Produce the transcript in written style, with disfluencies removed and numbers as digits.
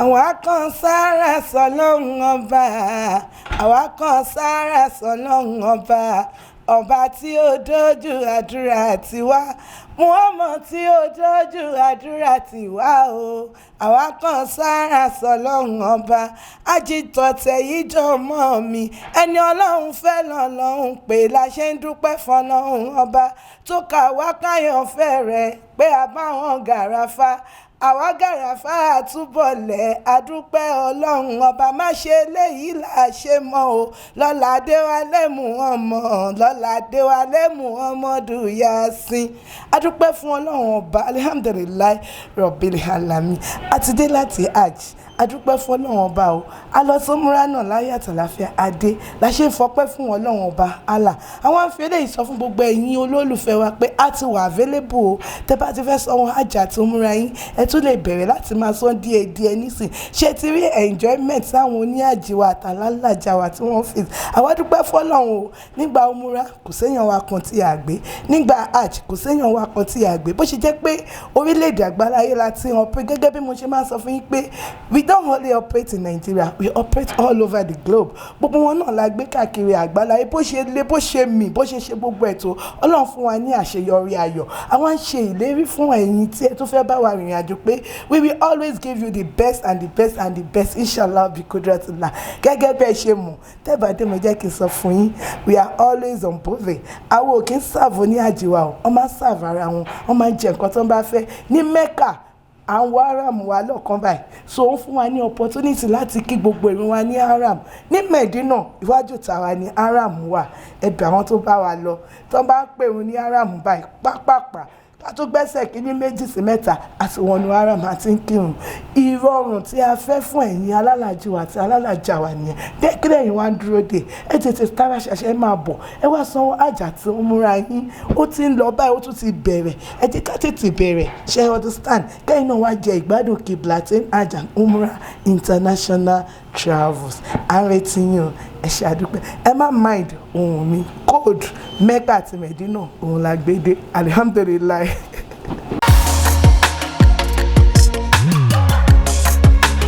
àwa kan sára sọ́lọ́run ọba àwa kan sára sọ́lọ́run ọba ọba tí ó dójú àdúrà tiwa Muhammad tí ó dójú àdúrà tiwa o àwa kan sára sọ́lọ́run ọba ajitọ̀tẹ̀ yìí jọmọ́ mi ẹni Ọlọ́run fẹ́ lọ́lọ́run pé la ṣe ń dúpẹ́ fọ́lọ́run ọba tó kà wá káyọ̀fẹ́ rẹ̀ pé a bá wọn gàràfà àwa gàràfà àtúbọ̀lẹ̀ adúpẹ́ Ọlọ́run ọba má ṣe léyìí là ṣe mọ́ o lọ́la Adéwálé Muhammad lọ́la Adéwálé Muhammadu Yasin adúpẹ́ fún Ọlọ́run ọba Alhamdulillah Rabbil Alamin àti dé láti Hajj adúpẹ́ fún Ọlọ́run ọba o a lọ sí Umrah náà láyé àtàlàfíà adé la ṣe ń fọpẹ́ fún Ọlọ́run ọba Allah àwọn àfẹ́lẹ́ yìí sọ fún gbogbo ẹ̀yin olólùfẹ́ wa pé a ti wà available o tẹ́ bá ti fẹ́ sanwó Hajj àti Umrah yín ẹ tún lè bẹ̀rẹ̀ láti máa san díẹ̀díẹ̀ nísìn ṣé ti rí enjoyment táwọn oníhàjì wa àtàlálàjà wa tí wọ́n fi àwa dúpẹ́ fún Ọlọ́run o nígbà Umrah kò séèyàn wa kan tí a gbé nígbà Hajj kò séèyàn wa kan tí a gbé bó ṣe jẹ́ pé orílẹ̀-èdè àgbáláyé la ti hàn pé gẹ́gẹ́ bí mo ṣe máa sọ fún yín pé we don't only operate in Nigeria, we operate all over the globe. Gbogbo wọn náà la gbé káàkiri àgbáláyé bó ṣe lé bó ṣe mì bó ṣe ṣe gbogbo ètò Ọlọ́run fún wa ní àṣeyọrí ayọ̀. Àwọn ń ṣe ìlérí fún ẹ̀yin tí ẹ tó fẹ́ bá wa rìnrìn àjò pé we will always give you the best and the best and the best inshallah bi Qiblatyn. Gẹ́gẹ́ bí ẹ ṣe mọ̀ tẹ́bàdé mo jẹ́ kí n sọ fún yín we are always on board. Àwọn ò kí ń serve ní àjìwà o wọ́n máa ń serve ara wọn wọ́n máa ń jẹ nǹkan tó ń bá fẹ́ ní Mecca àwọn haram wa lọ́kàn báyìí so ó fún wa ní opportunity láti kí gbogbo ìrun wa ní haram ní Medina iwájú tàwa ní haram wà ẹ̀bẹ̀ àwọn tó bá wa lọ tó bá ń pè wọn ní haram báyìí pápápá ká tó gbẹ́sẹ̀ kíní méjì sí mẹ́ta àti wọnú haram àti ń kírun ìrọ̀rùn tí a fẹ́ fún ẹ̀yin alálàájì wa àti alálàájà wa nìyẹn bẹ́ẹ̀ kí lẹ́yìn wá ń dúró dé ẹ tètè tara ṣàṣẹ máa bọ̀ ẹ wá sanwó àjà tí ó múra yín ó ti ń lọ báyìí ó tún ti bẹ̀rẹ̀ ẹ jẹ́ ká tètè bẹ̀rẹ̀ ṣe understand kẹ́yìn náà wá jẹ ìgbádùn Qiblatyn Hajj and Umrah International Travels à ń retí yín o ẹ ṣe àdúpẹ́ ẹ má mind ohun mi code Mecca àti Medina òun la gbé dé Alhamdulillah.